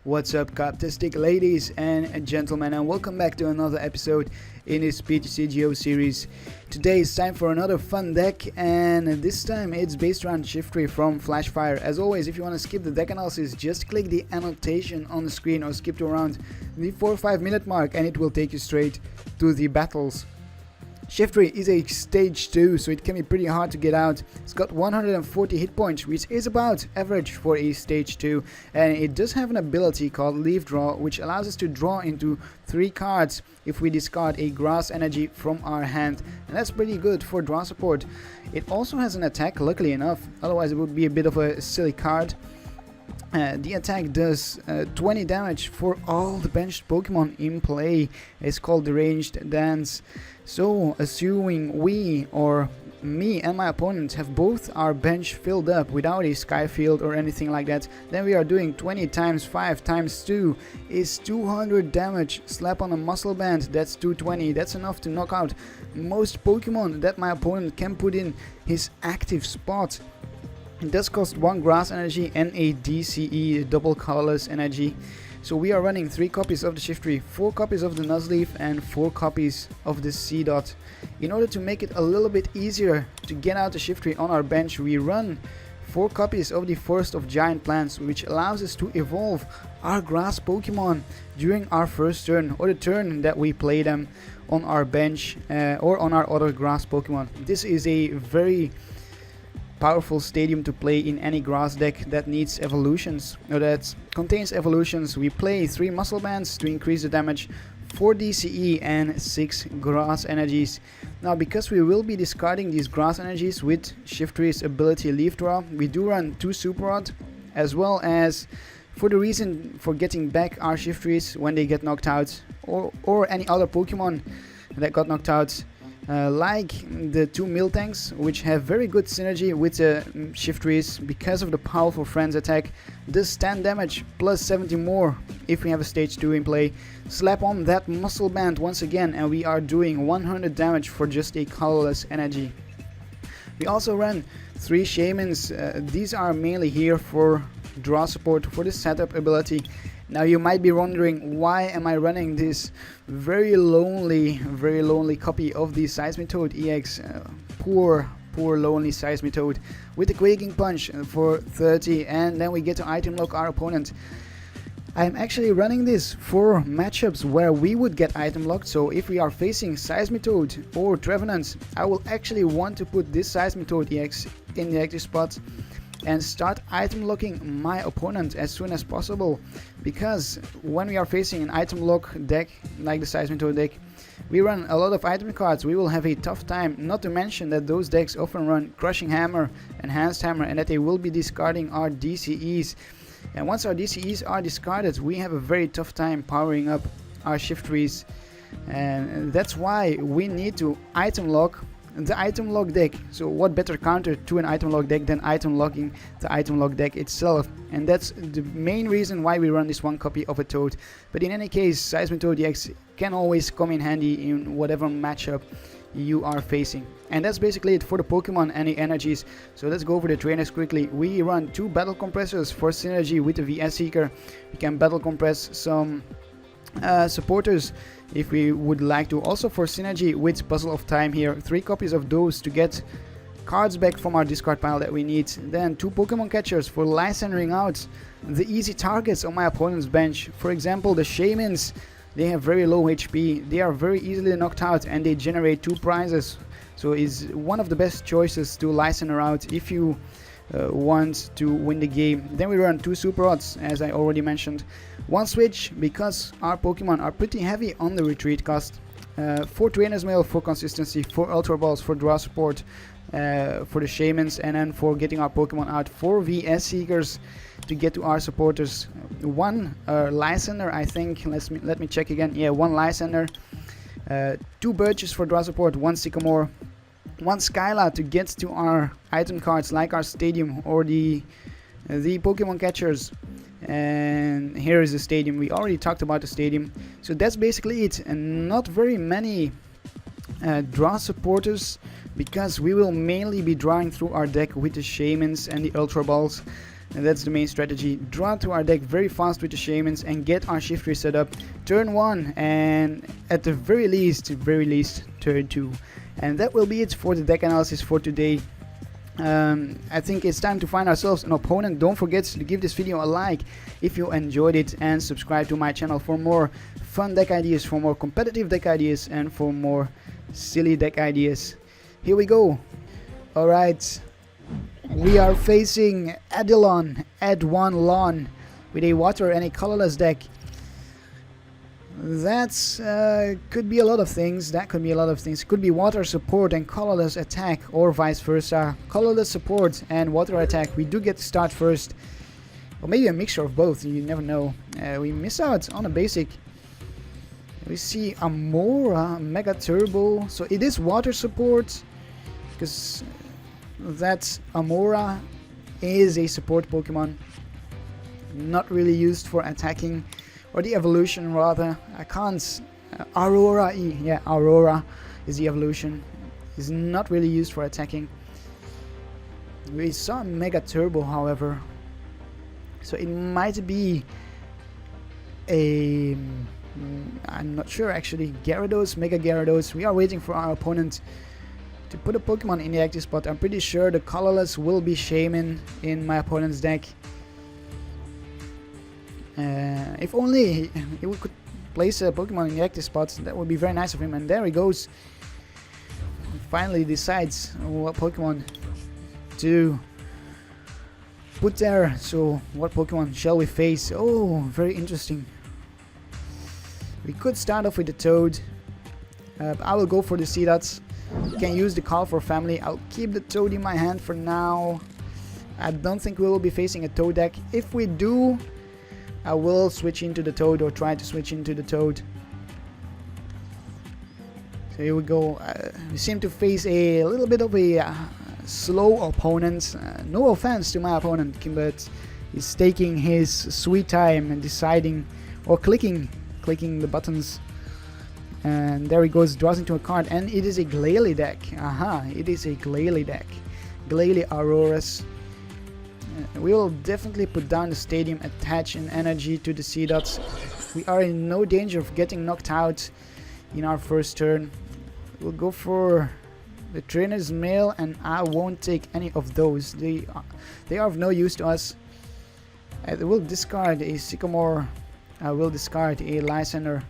What's up, Carptastic ladies and gentlemen, and welcome back to another episode in this PTCGO series. Today it's time for another fun deck, and this time it's based around Shiftry from Flashfire. As always, if you want to skip the deck analysis, just click the annotation on the screen or skip to around the 4 or 5 minute mark and it will take you straight to the battles. Shiftry is a stage 2, so it can be pretty hard to get out. It's got 140 hit points, which is about average for a stage 2, and it does have an ability called Leaf Draw, which allows us to draw into 3 cards if we discard a grass energy from our hand, and that's pretty good for draw support. It also has an attack, luckily enough, otherwise it would be a bit of a silly card. The attack does 20 damage for all the benched Pokemon in play. It's called Deranged Dance. So, assuming we, or me and my opponent, have both our bench filled up without a sky field or anything like that, then we are doing 20 times 5 times 2 is 200 damage. Slap on a muscle band, that's 220. That's enough to knock out most Pokemon that my opponent can put in his active spot. It does cost 1 grass energy and a DCE, double colorless energy. So we are running 3 copies of the Shiftry, 4 copies of the Nuzleaf and 4 copies of the Seedot. In order to make it a little bit easier to get out the Shiftry on our bench, we run 4 copies of the Forest of Giant Plants, which allows us to evolve our grass Pokemon during our first turn, or the turn that we play them on our bench or on our other grass Pokemon. This is a very powerful stadium to play in any grass deck that needs evolutions, or that contains evolutions. We play 3 muscle bands to increase the damage, 4 DCE and 6 grass energies. Now, because we will be discarding these grass energies with Shiftry's ability Leaf Draw, we do run 2 Super Rod, as well as for the reason for getting back our Shiftrys when they get knocked out, or any other Pokemon that got knocked out. Like the 2 Miltanks, which have very good synergy with the Shiftrys because of the powerful Friends attack, does 10 damage plus 70 more if we have a stage 2 in play. Slap on that muscle band once again and we are doing 100 damage for just a colorless energy. We also run 3 Shaymins. These are mainly here for draw support for the setup ability. Now you might be wondering, why am I running this very lonely copy of the Seismitoad EX? Poor lonely Seismitoad with the Quaking Punch for 30, and then we get to item lock our opponent. I'm actually running this for matchups where we would get item locked, so if we are facing Seismitoad or Trevenant, I will actually want to put this Seismitoad EX in the active spot and start item locking my opponent as soon as possible, because when we are facing an item lock deck like the Seismitoad deck, we run a lot of item cards. We will have a tough time, not to mention that those decks often run Crushing Hammer, Enhanced Hammer, and that they will be discarding our DCEs, and once our DCEs are discarded, we have a very tough time powering up our Shiftrys, and that's why we need to item lock the item lock deck. So what better counter to an item lock deck than item locking the item lock deck itself, and that's the main reason why we run this 1 copy of a Toad. But in any case, Seismitoad EX can always come in handy in whatever matchup you are facing. And that's basically it for the Pokemon and the energies. So let's go over the trainers quickly. We run 2 battle compressors for synergy with the VS Seeker. We can battle compress some supporters if we would like to. Also for synergy with Puzzle of Time here, 3 copies of those to get cards back from our discard pile that we need. Then 2 Pokemon catchers for licensing out the easy targets on my opponent's bench. For example, the Shaymins, they have very low HP, they are very easily knocked out, and they generate 2 prizes. So it's one of the best choices to license out if you want to win the game. Then we run 2 Super Rods, as I already mentioned. 1 switch because our Pokemon are pretty heavy on the retreat cost. 4 Trainer's Mail for consistency, 4 Ultra Balls for draw support for the Shaymins, and then for getting our Pokemon out, 4 VS Seekers to get to our supporters. 1 Lysander, I think. Let me check again. Yeah, 1 Lysander. 2 Birches for draw support, 1 Sycamore. 1 Skyla to get to our item cards like our Stadium or the Pokemon catchers. And here is the Stadium. We already talked about the Stadium. So that's basically it, and not very many draw supporters, because we will mainly be drawing through our deck with the Shaymins and the Ultra Balls. And that's the main strategy. Draw to our deck very fast with the Shaymins and get our Shiftry set up. Turn 1 and at the very least, turn 2. And that will be it for the deck analysis for today. I think it's time to find ourselves an opponent. Don't forget to give this video a like if you enjoyed it, and subscribe to my channel for more fun deck ideas, for more competitive deck ideas, and for more silly deck ideas. Here we go. Alright, we are facing Adilon, Ad1 Lawn, with a water and a colorless deck. That's could be a lot of things. That could be a lot of things. It could be water support and colorless attack, or vice versa. Colorless support and water attack. We do get to start first, or maybe a mixture of both. You never know. We miss out on a basic. We see Amora, Mega Turbo. So it is water support, because that Amora is a support Pokemon, not really used for attacking. Or the evolution rather. I can't. Aurora E. Yeah, Aurora is the evolution. Is not really used for attacking. We saw Mega Turbo, however. So it might be a. I'm not sure actually. Gyarados, Mega Gyarados. We are waiting for our opponent to put a Pokemon in the active spot. I'm pretty sure the colorless will be Shaymin in my opponent's deck. If only he could place a Pokemon in the active spot, that would be very nice of him. And there he goes. He finally decides what Pokemon to put there. So what Pokemon shall we face? Oh, very interesting. We could start off with the Toad. I will go for the Seedot. You can use the Call for Family. I'll keep the Toad in my hand for now. I don't think we will be facing a Toad deck. If we do, I will switch into the Toad, or try to switch into the Toad. So here we go. We seem to face a little bit of a slow opponent. No offense to my opponent, but he's taking his sweet time and deciding, or clicking the buttons. And there he goes, draws into a card, and it is a Glalie deck. Aha, it is a Glalie deck. Glalie Auroras. We will definitely put down the stadium, attach an energy to the Seedots. We are in no danger of getting knocked out in our first turn. We'll go for the Trainer's Mail, and I won't take any of those. They are of no use to us. I will discard a Sycamore. I will discard a Lysander.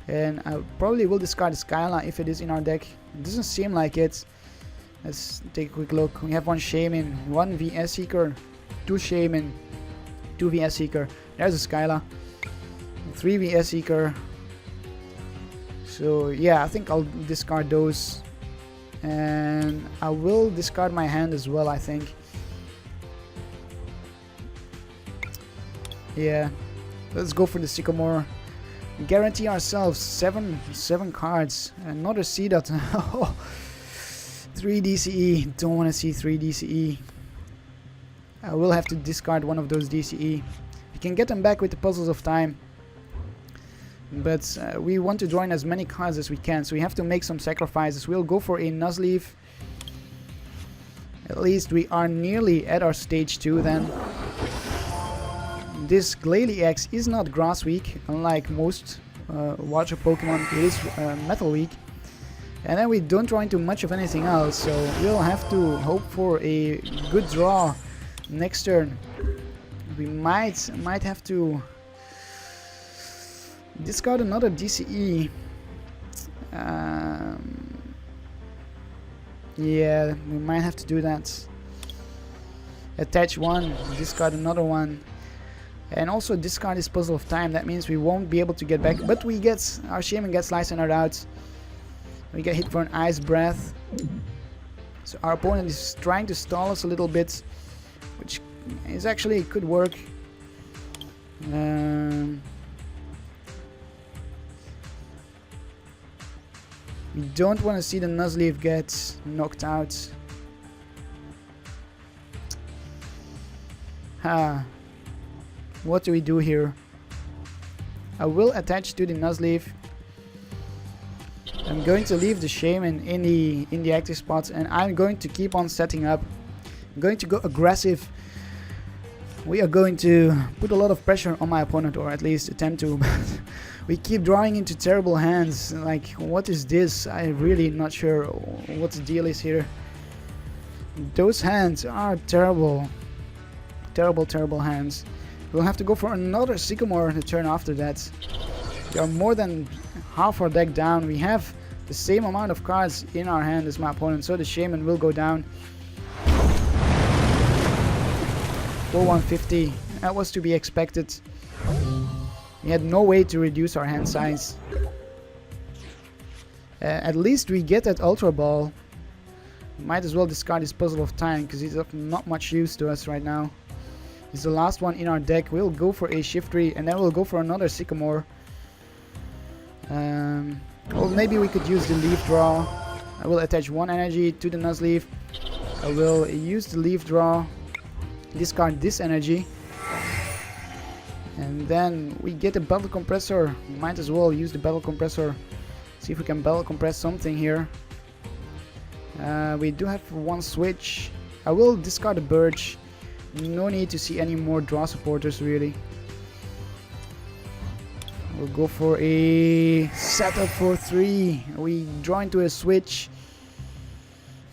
And I probably will discard a Skyla if it is in our deck. It doesn't seem like it. Let's take a quick look. We have one Shaymin, one VS Seeker, two Shaymin, two VS Seeker. There's a Skyla, 3 VS Seeker. So yeah, I think I'll discard those. And I will discard my hand as well, I think. Yeah, let's go for the Sycamore. Guarantee ourselves 7 cards. Another Seedot. 3 DCE, don't want to see 3 DCE. I will have to discard one of those DCE. We can get them back with the Puzzles of Time, but we want to draw in as many cards as we can, so we have to make some sacrifices. We'll go for a Nuzleaf. At least we are nearly at our stage 2 then. This Glalie X is not Grass Weak, unlike most water Pokemon. It is Metal Weak. And then we don't draw into much of anything else, so we'll have to hope for a good draw next turn. We might have to discard another DCE. Yeah, we might have to do that. Attach one, discard another one. And also discard this Puzzle of Time. That means we won't be able to get back, but we get, our Shaymin gets Lysander out. We get hit for an Ice Breath. So our opponent is trying to stall us a little bit, which is actually could work. We don't want to see the Nuzleaf get knocked out. What do we do here? I will attach to the Nuzleaf. I'm going to leave the Shaymin in the active spot, and I'm going to keep on setting up. I'm going to go aggressive We are going to put a lot of pressure on my opponent, or at least attempt to. We keep drawing into terrible hands. Like, what is this? I'm really not sure what the deal is here. Those hands are terrible. Terrible hands. We'll have to go for another Sycamore the turn after that. We are more than half our deck down. We have the same amount of cards in our hand as my opponent, so the Shaymin will go down. For 150. That was to be expected. We had no way to reduce our hand size. At least we get that Ultra Ball. Might as well discard this Puzzle of Time because he's of not much use to us right now. He's the last one in our deck. We'll go for a Shiftry and then we'll go for another Sycamore. Well, maybe we could use the Leaf Draw. I will attach one energy to the Nuzleaf. I will use the Leaf Draw. Discard this energy. And then we get a Battle Compressor. Might as well use the Battle Compressor. See if we can Battle Compress something here. We do have one switch. I will discard the Birch. No need to see any more draw supporters really. We'll go for a setup for 3. We draw into a switch.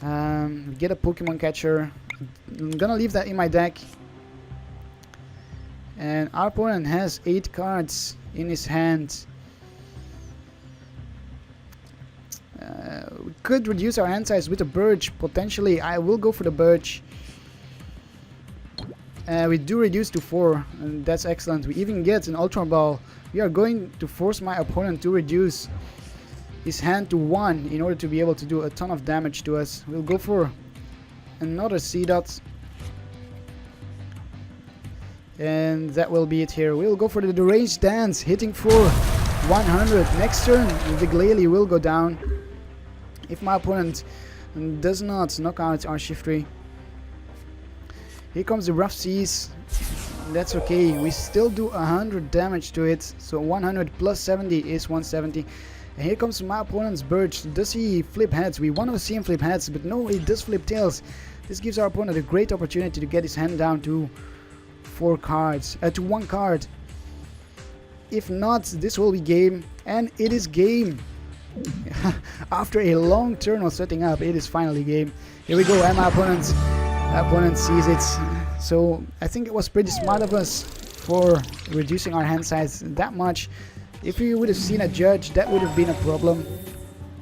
Get a Pokemon catcher. I'm gonna leave that in my deck. And our opponent has 8 cards in his hand. We could reduce our hand size with a Birch, potentially. I will go for the Birch. We do reduce to 4, and that's excellent. We even get an Ultra Ball. We are going to force my opponent to reduce his hand to 1 in order to be able to do a ton of damage to us. We'll go for another Seedot. And that will be it here. We'll go for the Deranged Dance, hitting for 100. Next turn, the Glalie will go down. If my opponent does not knock out our Shiftry. Here comes the Rough Seas. That's okay. We still do 100 damage to it. So 100 plus 70 is 170. And here comes my opponent's Birch. Does he flip heads? We want to see him flip heads, but no, he does flip tails. This gives our opponent a great opportunity to get his hand down to 4 cards, to 1 card. If not, this will be game, and it is game. After a long turn of setting up, it is finally game. Here we go, and my opponent sees it. So I think it was pretty smart of us for reducing our hand size that much. If we would have seen a judge, that would have been a problem.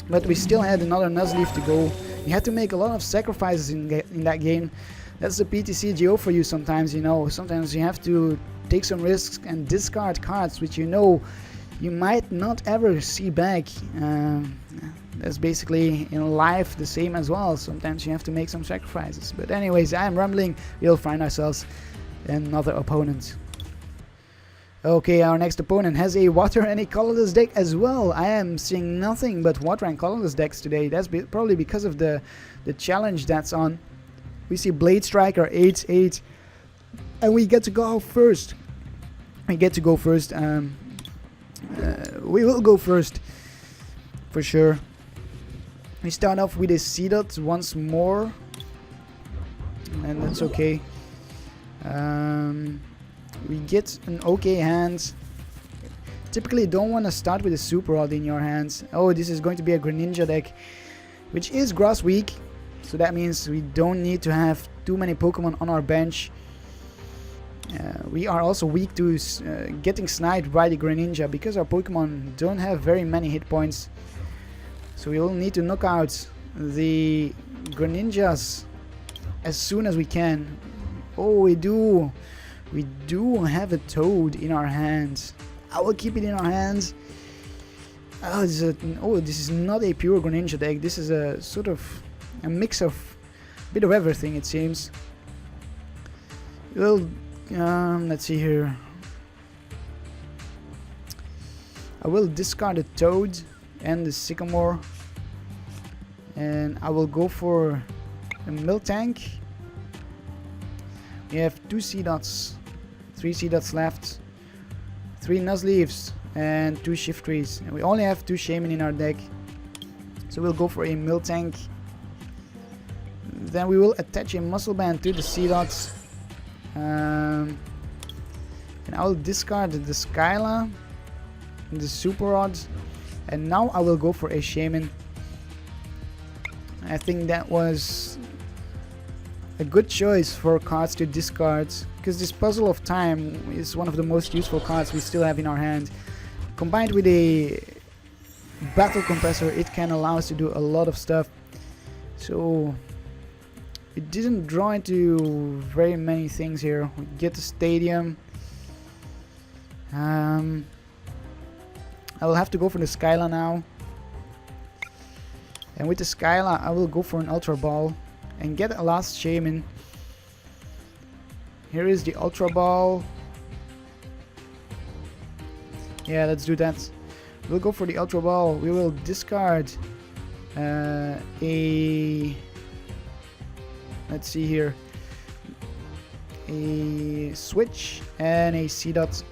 But we still had another Nuzleaf to go. You had to make a lot of sacrifices in that game. That's the PTCGO for you sometimes, you know. Sometimes you have to take some risks and discard cards which you know you might not ever see back. That's basically in life the same as well. Sometimes you have to make some sacrifices. But anyways, I am rambling. We'll find ourselves another opponent. Okay, our next opponent has a water and a colorless deck as well. I am seeing nothing but water and colorless decks today. That's probably because of the challenge that's on. We see Blade Striker 8/8, and we get to go first. We get to go first. We will go first for sure. We start off with a Seedot once more, and that's okay. We get an okay hand. Typically don't want to start with a Super Rod in your hands. Oh, this is going to be a Greninja deck, which is grass weak. So that means we don't need to have too many Pokemon on our bench. We are also weak to getting sniped by the Greninja because our Pokemon don't have very many hit points. So we will need to knock out the Greninjas as soon as we can. Oh, we do have a Toad in our hands. I will keep it in our hands. Oh, this is not a pure Greninja deck. This is a sort of a mix of a bit of everything, it seems. Well, let's see here. I will discard the Toad and the Sycamore, and I will go for a Miltank. We have 2 Seedots, 3 Seedots left, 3 Nuzleafs, and 2 Shiftrys. And we only have 2 Shaymin in our deck, so we'll go for a Miltank. Then we will attach a Muscle Band to the Seedots. And I'll discard the Skyla, the Super Rod, and now I will go for a Shaymin. I think that was a good choice for cards to discard, because this Puzzle of Time is one of the most useful cards we still have in our hand. Combined with a Battle Compressor, it can allow us to do a lot of stuff. So it didn't draw into very many things here. We get the Stadium. I will have to go for the Skyla now. And with the Skyla, I will go for an Ultra Ball and get a last Shaymin. Here is the Ultra Ball. Yeah, let's do that. We'll go for the Ultra Ball. We will discard let's see here, a Switch and a Seedot.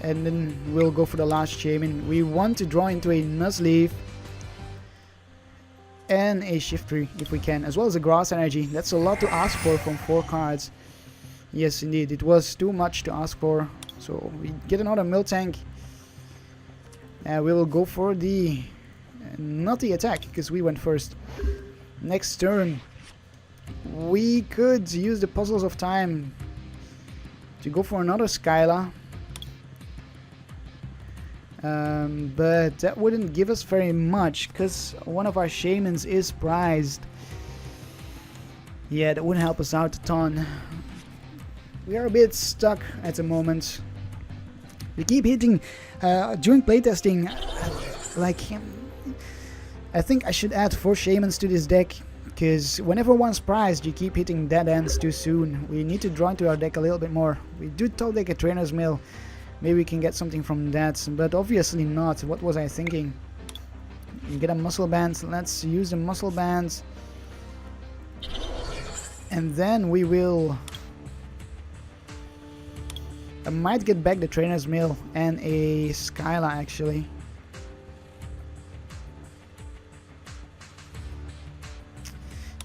And then we'll go for the last Shaymin. We want to draw into a Nuzleaf and a Shiftry if we can, as well as a Grass Energy. That's a lot to ask for from 4 cards. Yes, indeed, it was too much to ask for. So we get another Miltank. We will go for the not the attack, because we went first. Next turn, we could use the Puzzles of Time to go for another Skyla. But that wouldn't give us very much, because one of our Shaymins is prized. Yeah, that wouldn't help us out a ton. We are a bit stuck at the moment. We keep hitting during playtesting. Like, I think I should add 4 Shaymins to this deck, because whenever one's prized, you keep hitting dead ends too soon. We need to draw into our deck a little bit more. We do top deck a Trainer's Mail. Maybe we can get something from that, but obviously not. What was I thinking? You get a Muscle Band. Let's use the Muscle Band. And then we will... I might get back the Trainer's Mail and a Skyla, actually.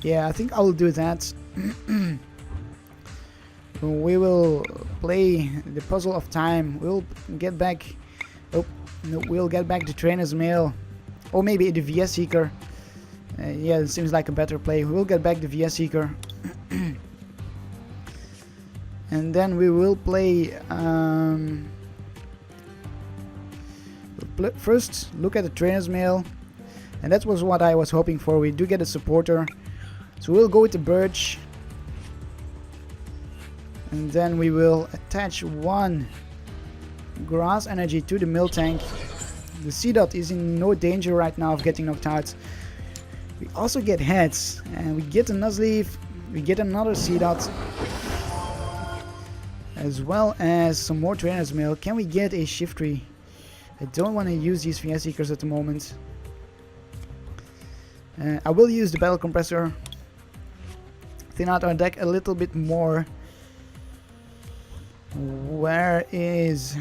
Yeah, I think I'll do that. We will play the Puzzle of Time. We'll get back... Oh, no, we'll get back the Trainer's Mail. Or maybe the VS Seeker. Yeah, it seems like a better play. We'll get back the VS Seeker. And then we will play... first, look at the Trainer's Mail. And that was what I was hoping for. We do get a supporter. So we'll go with the Birch. And then we will attach 1 Grass Energy to the Miltank. The Seedot is in no danger right now of getting knocked out. We also get heads, and we get a Nuzleaf, we get another Seedot, as well as some more Trainer's Mail. Can we get a Shiftry? I don't want to use these VS Seekers at the moment. I will use the Battle Compressor, thin out our deck a little bit more. Where is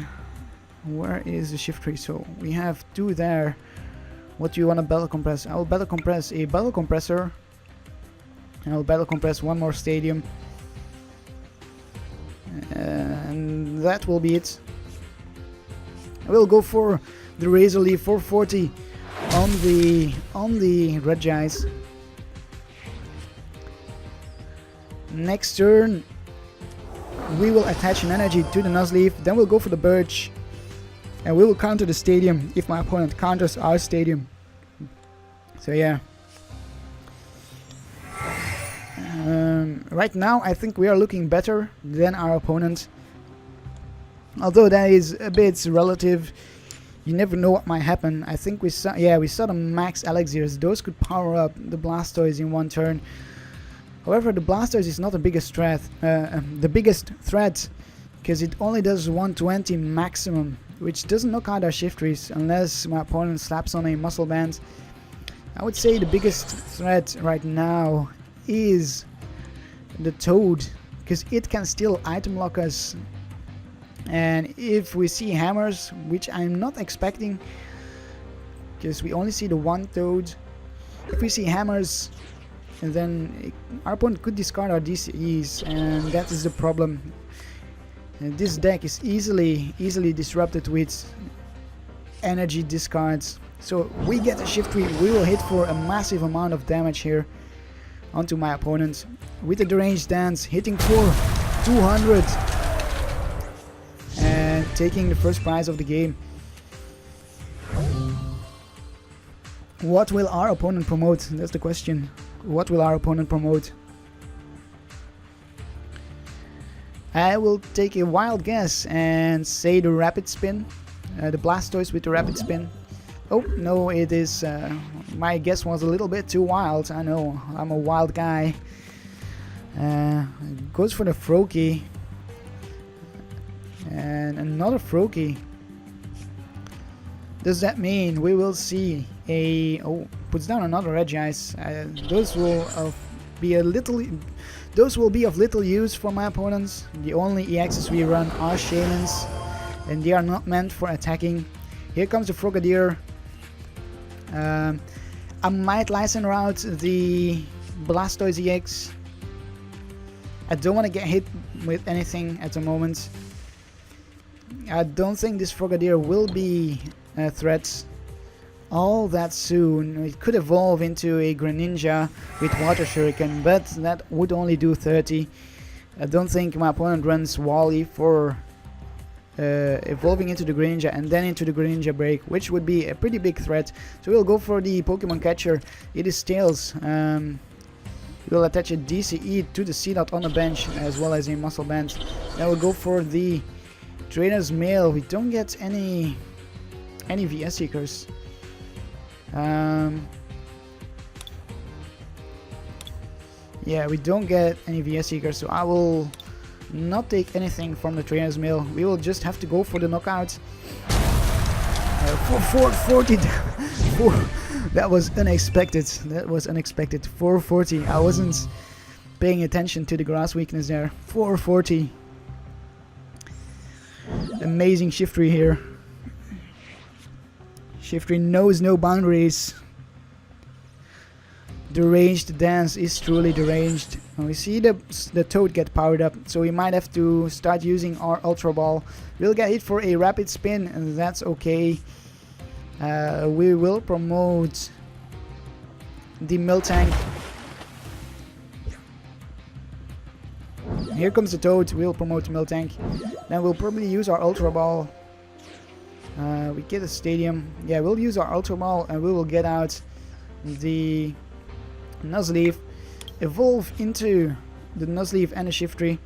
the Shiftry? So we have 2 there. What do you want to Battle Compress? I will Battle Compress a Battle Compressor. I will Battle Compress 1 more Stadium. And that will be it. I will go for the Razor Leaf 440 on the Red Giants. Next turn, we will attach an energy to the Nuzleaf, then we'll go for the Birch, and we will counter the Stadium if my opponent counters our Stadium. So yeah. Right now I think we are looking better than our opponent. Although that is a bit relative. You never know what might happen. I think we saw the max elixirs. Those could power up the Blastoise in 1 turn. However, the Blastoise is not the biggest threat, because it only does 120 maximum, which doesn't knock out our Shiftries unless my opponent slaps on a Muscle Band. I would say the biggest threat right now is the Toad, because it can still item lock us. And if we see hammers, which I'm not expecting, because we only see the 1 Toad, if we see hammers, and then our opponent could discard our DCEs, and that is the problem. This deck is easily disrupted with energy discards. So we get a Shiftry, we will hit for a massive amount of damage here onto my opponent with the Deranged Dance, hitting for 200 and taking the first prize of the game. What will our opponent promote? That's the question. What will our opponent promote? I will take a wild guess and say the Rapid Spin. The Blastoise with the Rapid Spin. Oh, no, it is... my guess was a little bit too wild. I know, I'm a wild guy. Goes for the Froakie. And another Froakie. Does that mean we will see a... Oh, puts down another Regice. Those will be a little... Those will be of little use for my opponents. The only EXs we run are Shaymins, and they are not meant for attacking. Here comes the Frogadier. I might license out the Blastoise EX. I don't want to get hit with anything at the moment. I don't think this Frogadier will be a threat all that soon. It could evolve into a Greninja with Water Shuriken, but that would only do 30. I don't think my opponent runs Wally for evolving into the Greninja and then into the Greninja break, which would be a pretty big threat. So we'll go for the Pokemon catcher. It is Tails. We'll attach a DCE to the Seedot on the bench as well as a Muscle Band. Then we'll go for the Trainer's Mail. We don't get any VS Seekers. Yeah, we don't get any VS Seekers, so I will not take anything from the Trainer's Mail. We will just have to go for the knockout. For 440. That was unexpected. That was unexpected. 440. I wasn't paying attention to the grass weakness there. 440. Amazing Shiftry here. Shiftry knows no boundaries. Deranged Dance is truly deranged. And we see the Toad get powered up, so we might have to start using our Ultra Ball. We'll get hit for a Rapid Spin, and that's okay. We will promote the Miltank. Here comes the Toad. We'll promote the Miltank. Then we'll probably use our Ultra Ball. We get a Stadium. Yeah, we'll use our Ultra Ball and we will get out the Nuzleaf. Evolve into the Nuzleaf and a Shiftry.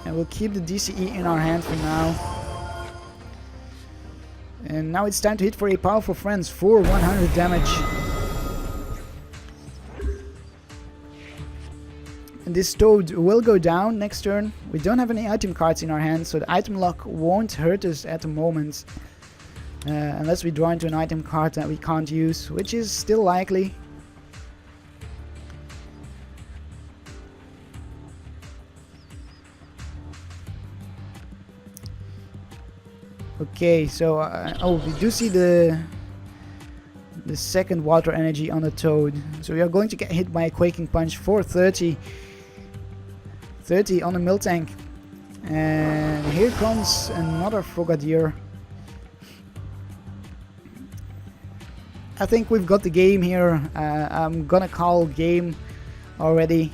And we'll keep the DCE in our hand for now. And now it's time to hit for a Powerful Friends for 100 damage. And this Toad will go down next turn. We don't have any item cards in our hand, so the item lock won't hurt us at the moment. Unless we draw into an item card that we can't use, which is still likely. Okay, so oh, we do see the second Water Energy on the Toad. So we are going to get hit by a Quaking Punch for 30. 30 on the Miltank. And here comes another Frogadier. I think we've got the game here. I'm gonna call game already.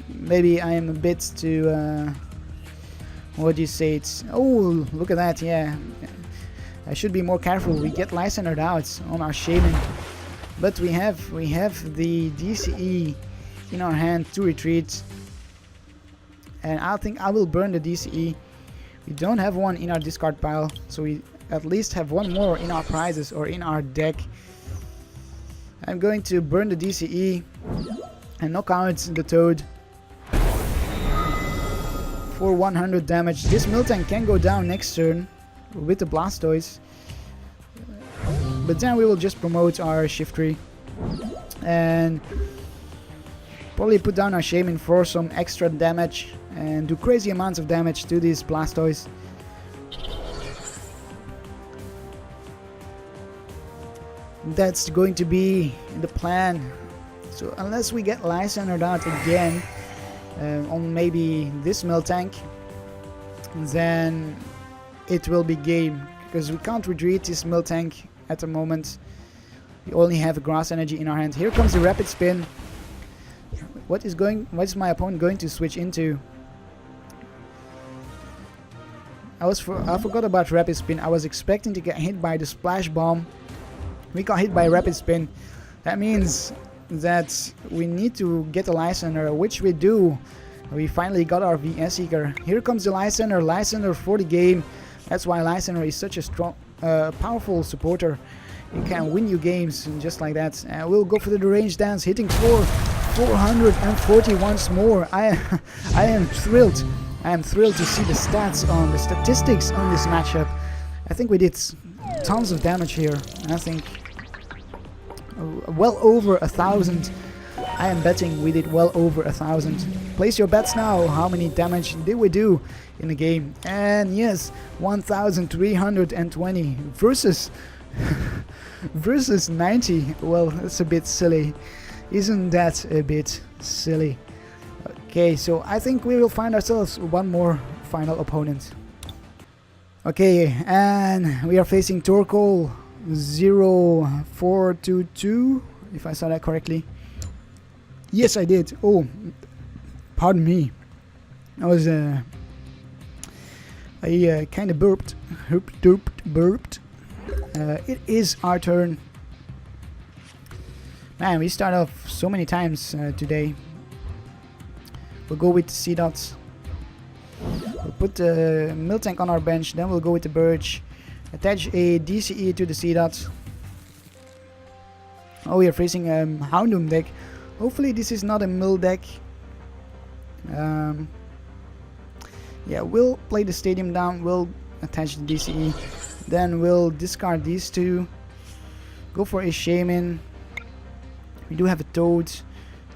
Maybe I am a bit too... what do you say? It's... Oh, look at that, yeah. I should be more careful. We get Lysander out on our Shaymin. But we have the DCE in our hand to retreat. And I think I will burn the DCE. We don't have one in our discard pile, so we at least have one more in our prizes or in our deck. I'm going to burn the DCE and knock out the Toad for 100 damage. This Miltank can go down next turn with the Blastoise, but then we will just promote our Shiftry and probably put down our Shaymin for some extra damage and do crazy amounts of damage to this Blastoise. That's going to be the plan. So unless we get Lysander out again on maybe this Miltank, then it will be game, because we can't retreat this Miltank at the moment. We only have a grass energy in our hand. Here comes the rapid spin. What is my opponent going to switch into? I forgot about rapid spin. I was expecting to get hit by the splash bomb. We got hit by rapid spin. That means that we need to get a Lysander, which we do. We finally got our VS Seeker. Here comes the Lysander for the game. That's why Lysander is such a strong, powerful supporter. He can win you games just like that. We'll go for the Deranged Dance, hitting for 440 once more. I am thrilled. I am thrilled to see the stats on the statistics on this matchup. I think we did tons of damage here. I think well over 1,000. I am betting we did well over 1,000. Place your bets now. How many damage did we do in the game? And yes, 1,320 versus versus 90. Well, that's a bit silly. Isn't that a bit silly? Okay, so I think we will find ourselves one more final opponent. Okay, and we are facing Torkoal 0422, if I saw that correctly. Yes, I did. Oh, pardon me. I was I kind of burped. It is our turn. Man, we start off so many times today. We'll go with Seedot. We'll put the Miltank on our bench, then we'll go with the Birch. Attach a DCE to the Seedot. Oh, we are facing a Houndoom deck. Hopefully this is not a Mill deck. Yeah, we'll play the Stadium down, we'll attach the DCE. Then we'll discard these two. Go for a Shaymin. We do have a Toad.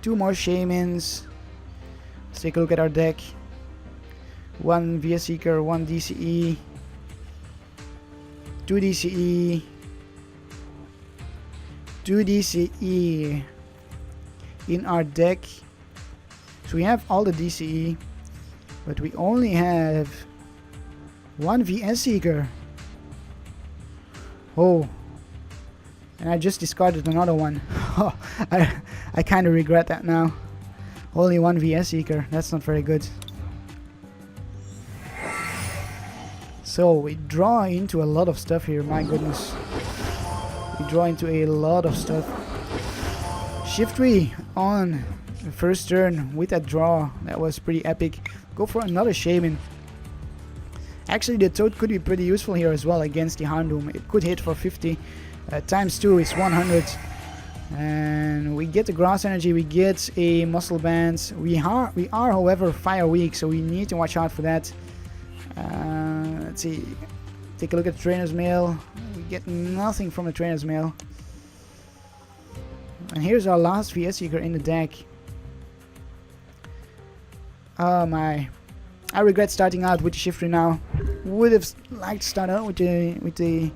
2 more Shaymins. Let's take a look at our deck. 1 VS Seeker, 1 DCE. 2 DCE. 2 DCE in our deck. So we have all the DCE, but we only have 1 VS Seeker. Oh, and I just discarded another one. I kind of regret that now. Only 1 VS Seeker, that's not very good. So we draw into a lot of stuff here, my goodness. We draw into a lot of stuff. Shiftry on the first turn with that draw, that was pretty epic. Go for another Shaymin. Actually, the Toad could be pretty useful here as well against the Houndoom. It could hit for 50. Times 2 is 100. And we get the grass energy, we get a muscle band. We are however fire weak, so we need to watch out for that. Let's see. Take a look at the Trainer's Mail. We get nothing from the Trainer's Mail. And here's our last VS Seeker in the deck. Oh my. I regret starting out with the Shiftry now. Would have liked to start out with the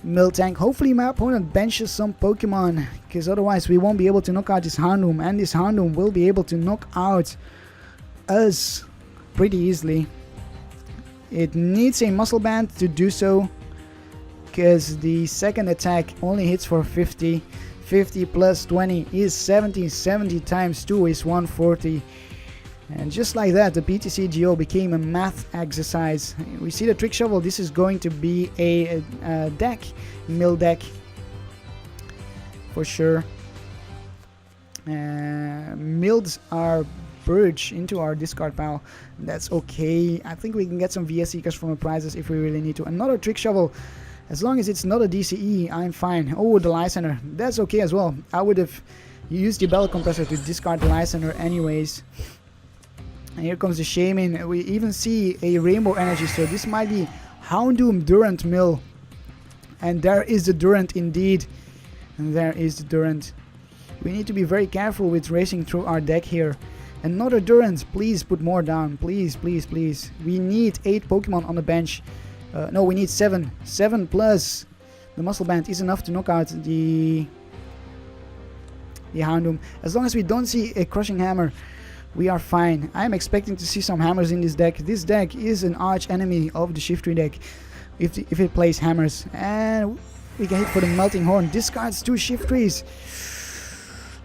Miltank. Hopefully my opponent benches some Pokemon, because otherwise we won't be able to knock out this Houndoom, and this Houndoom will be able to knock out us pretty easily. It needs a muscle band to do so, because the second attack only hits for 50. 50 plus 20 is 70. 70 times 2 is 140. And just like that, the PTCGO became a math exercise. We see the Trick Shovel. This is going to be a deck, mill deck, for sure. Milled our Birch into our discard pile. That's okay. I think we can get some VS Seekers from the prizes if we really need to. Another Trick Shovel. As long as it's not a DCE, I'm fine. Oh, the Lysander. That's okay as well. I would have used the Bell Compressor to discard the Lysander anyways. And here comes the Shaymin. We even see a Rainbow Energy, so this might be Houndoom Durant Mill. And there is the Durant indeed. And there is the Durant. We need to be very careful with racing through our deck here. Another Durant, please put more down. Please, please, please. We need 8 Pokemon on the bench. No, we need 7. 7 plus the Muscle Band is enough to knock out the Houndoom. As long as we don't see a Crushing Hammer, we are fine. I'm expecting to see some hammers in this deck. This deck is an arch enemy of the Shiftry deck if it plays hammers. And we can hit for the Melting Horn. Discards 2 Shiftrys.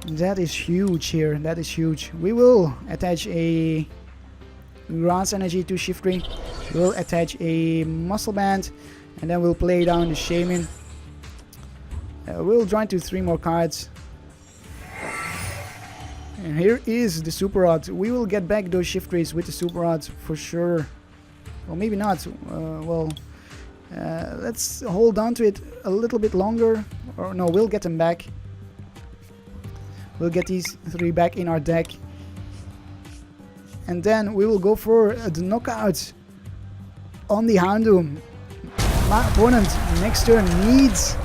That is huge here. That is huge. We will attach a Grass Energy to Shiftry. We'll attach a Muscle Band. And then we'll play down the Shaymin. We'll draw into 3 more cards. And here is the Super Rod. We will get back those Shiftrys with the Super Rod for sure. Well, maybe not. Let's hold on to it a little bit longer. Or no, we'll get them back. We'll get these 3 back in our deck. And then we will go for the knockout on the Houndoom. My opponent next turn needs...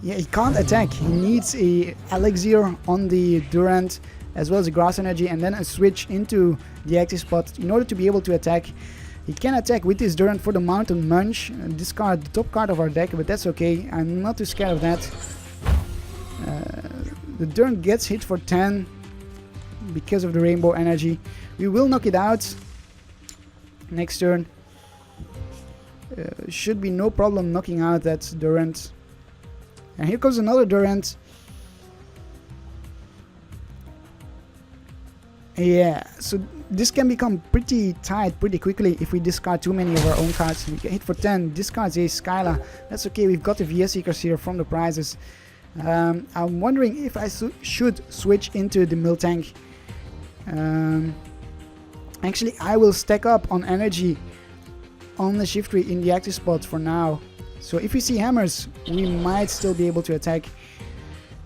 yeah, he can't attack. He needs a Elixir on the Durant as well as a Grass Energy and then a switch into the active spot in order to be able to attack. He can attack with his Durant for the Mountain Munch, discard the top card of our deck, but that's okay. I'm not too scared of that. The Durant gets hit for 10 because of the Rainbow Energy. We will knock it out next turn. Should be no problem knocking out that Durant. And here comes another Durant. Yeah, so this can become pretty tight pretty quickly if we discard too many of our own cards. We get hit for 10, discards a Skyla. That's okay, we've got the VS Seekers here from the prizes. I'm wondering if I should switch into the Miltank. Actually, I will stack up on energy on the Shiftry in the active spot for now. So if we see hammers, we might still be able to attack.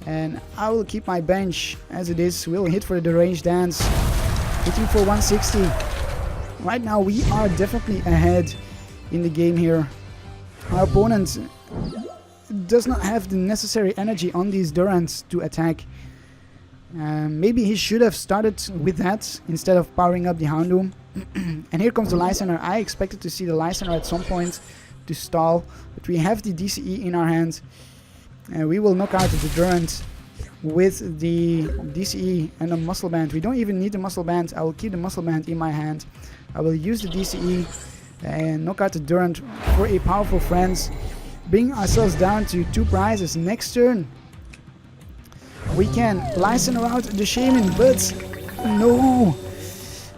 And I will keep my bench as it is. We'll hit for the Deranged Dance. Hitting for 160. Right now we are definitely ahead in the game here. Our opponent does not have the necessary energy on these Durants to attack. Maybe he should have started with that instead of powering up the Houndoom. And here comes the Lysander. I expected to see the Lysander at some point to stall, but we have the DCE in our hand. And we will knock out the Durant with the DCE and the Muscle Band. We don't even need the Muscle Band. I will keep the Muscle Band in my hand. I will use the DCE and knock out the Durant for a powerful friends. Bring ourselves down to 2 prizes. Next turn we can Lysander out the Shaymin, but no,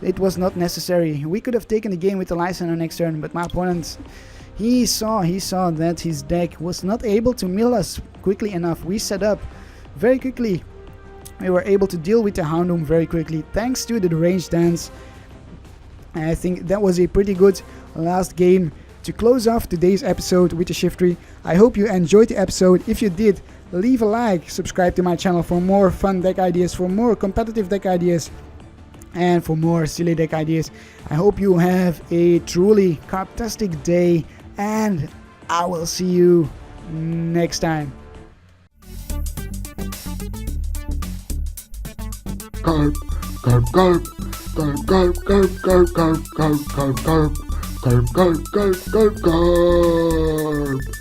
it was not necessary. We could have taken the game with the Lysander next turn, but my opponent, he saw that his deck was not able to mill us quickly enough. We set up very quickly. We were able to deal with the Houndoom very quickly thanks to the Deranged Dance. And I think that was a pretty good last game to close off today's episode with the Shiftry. I hope you enjoyed the episode. If you did, leave a like, subscribe to my channel for more fun deck ideas, for more competitive deck ideas, and for more silly deck ideas. I hope you have a truly Karptastic day, and I will see you next time. Karp, Karp, Karp, Karp, Karp, Karp, Karp, Karp, Karp, Karp, Karp, Karp, Karp, Karp, Karp, Karp.